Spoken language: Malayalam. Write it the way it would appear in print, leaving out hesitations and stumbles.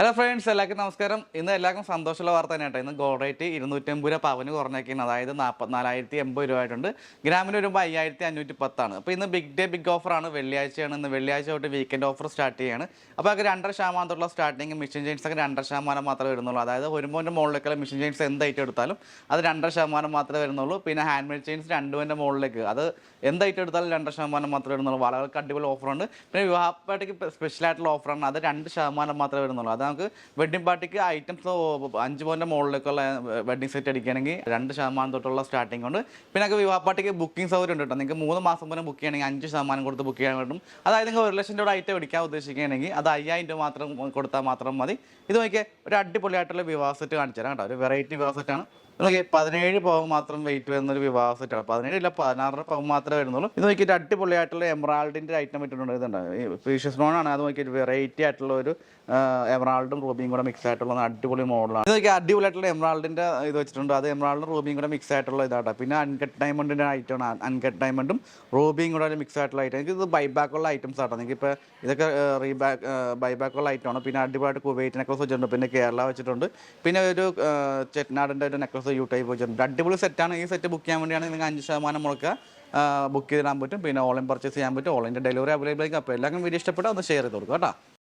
ഹലോ ഫ്രണ്ട്സ്, എല്ലാവർക്കും നമസ്കാരം. ഇന്ന് എല്ലാവർക്കും സന്തോഷമുള്ള വാർത്ത തന്നെ കേട്ടോ. ഇന്ന് ഗോൾഡ് റേറ്റ് 250 രൂപ പവന് കുറഞ്ഞേക്കുന്നത്, അതായത് 44,080 രൂപ ആയിട്ടുണ്ട്. ഗ്രാമിന് വരുമ്പോൾ 5,510 അപ്പോൾ ഇന്ന് ബിഗ് ഡേ ബിഗ് ഓഫറാണ്. വെള്ളിയാഴ്ചയാണ്. ഇന്ന് വെള്ളിയാഴ്ച തൊട്ട് വീക്കെൻഡ് ഓഫർ സ്റ്റാർട്ട് ചെയ്യാണ്. അപ്പോൾ അത് 2.5% സ്റ്റാർട്ടിങ്. മെഷീൻ ചെയിൻസ് ഒക്കെ 2.5% മാത്രമേ വരുന്നുള്ളൂ. അതായത് ഒരു മോൻ്റെ മുകളിലേക്കുള്ള മെഷീൻ ചെയിൻസ് എന്ത് ഐറ്റം എടുത്താലും അത് 2.5% മാത്രമേ വരുന്നുള്ളൂ. പിന്നെ ഹാൻഡ് മെയ്ഡ് ചെയിൻസ് 2 മുകളിലേക്ക് അത് എന്ത് ഐറ്റം എടുത്താലും 2% മാത്രമേ വരുന്നുള്ളൂ. വളകൾക്ക് അടിപൊളി ഓഫറുണ്ട്. പിന്നെ വിവാഹ പാർട്ടിക്ക് സ്പെഷ്യലായിട്ടുള്ള ഓഫറാണ്. അത് 2% മാത്രമേ വരുന്നുള്ളൂ. അത് നമുക്ക് വെഡ്ഡിംഗ് പാർട്ടിക്ക് ഐറ്റംസ് 5 പവൻ്റെ മുകളിലേക്കുള്ള വെഡ്ഡിംഗ് സെറ്റ് അടിക്കുകയാണെങ്കിൽ 2% തൊട്ടുള്ള സ്റ്റാർട്ടിംഗ് ഉണ്ട്. പിന്നെ നമുക്ക് വിവാഹ പാർട്ടിക്ക് ബുക്കിംഗ് സൗകര്യം ഉണ്ട് കേട്ടോ. നിങ്ങൾക്ക് 3 മാസം മുന്നേ ബുക്ക് ചെയ്യണമെങ്കിൽ 5% കൊടുത്ത് ബുക്ക് ചെയ്യാൻ പറ്റും. അതായത് നിങ്ങൾ 1 ലക്ഷം രൂപ ഐറ്റം എടുക്കാൻ ഉദ്ദേശിക്കുകയാണെങ്കിൽ അത് 5,000 രൂപ മാത്രം കൊടുത്താൽ മാത്രം മതി. ഇത് നോക്കിയാൽ ഒരു അടിപൊളിയായിട്ടുള്ള വിവാഹ സെറ്റ് കാണിച്ചു തരാം കേട്ടോ. ഒരു വെറൈറ്റി വിവാഹ സെറ്റാണ്. നോക്കിയാൽ 17 പവൻ മാത്രം വെയിറ്റ് വരുന്നൊരു വിവാഹ സെറ്റാണ്. 17 ഇല്ല 16 പവൻ മാത്രമേ വരുന്നുള്ളൂ. ഇത് നോക്കിയിട്ട് അടിപൊളിയായിട്ടുള്ള എമറാൾഡിൻ്റെ ഐറ്റം ഇട്ടിട്ടുണ്ട്. ഇതുണ്ട്, പ്രീഷ്യസ് സ്റ്റോണാണ്. അത് നോക്കിയിട്ട് വെറൈറ്റി ആയിട്ടുള്ള ഒരു എമറാൾഡും റൂബിയും കൂടെ മിക്സ് ആയിട്ടുള്ള അടിപൊളി മോഡലാണ്. ഇത് നോക്കിയാൽ അടിപൊളിയായിട്ടുള്ള എമറാൾഡിൻ്റെ ഇത് വെച്ചിട്ടുണ്ട്. അത് എമറാൾഡും റൂബിയും കൂടെ മിക്സ് ആയിട്ടുള്ള ഇതാട്ടോ. പിന്നെ അൺകട്ട് ഡയമണ്ടിൻ്റെ ഐറ്റമാണ്. അൺകട്ട് ഡയമണ്ടും റൂബിയും കൂടെ മിക്സ് ആയിട്ടുള്ള ഐറ്റം. എനിക്ക് ഇത് ബൈബാക്കുള്ള ഐറ്റംസ് ആട്ടോ. നിങ്ങൾക്ക് ഇപ്പോൾ ഇതൊക്കെ ബൈബാക്കുള്ള ഐറ്റമാണ്. പിന്നെ അടിപൊളിയായിട്ട് കുവൈറ്റ് നെക്ലസ് വെച്ചിട്ടുണ്ട്. പിന്നെ കേരള വെച്ചിട്ടുണ്ട്. പിന്നെ ഒരു ചെറ്റ്നാടിൻ്റെ ഒരു നെക്ലസ് യു ടൈപ്പ് വെച്ചിട്ടുണ്ട്. അടിപൊളി സെറ്റാണ്. ഈ സെറ്റ് ബുക്ക് ചെയ്യാൻ വേണ്ടിയാണ് നിങ്ങൾക്ക് 5% മുടക്കുക ബുക്ക് ചെയ്തിടാൻ പറ്റും. പിന്നെ ഓൺലൈൻ പർച്ചേസ് ചെയ്യാൻ പറ്റും. ഓൺലൈൻ്റെ ഡെലിവറി അവൈലബിൾ ആയിരിക്കും. അപ്പോൾ എല്ലാവർക്കും വീഡിയോ ഇഷ്ടപ്പെട്ടാൽ ഒന്ന് ഷെയർ ചെയ്ത് കൊടുക്കുക കേട്ടോ.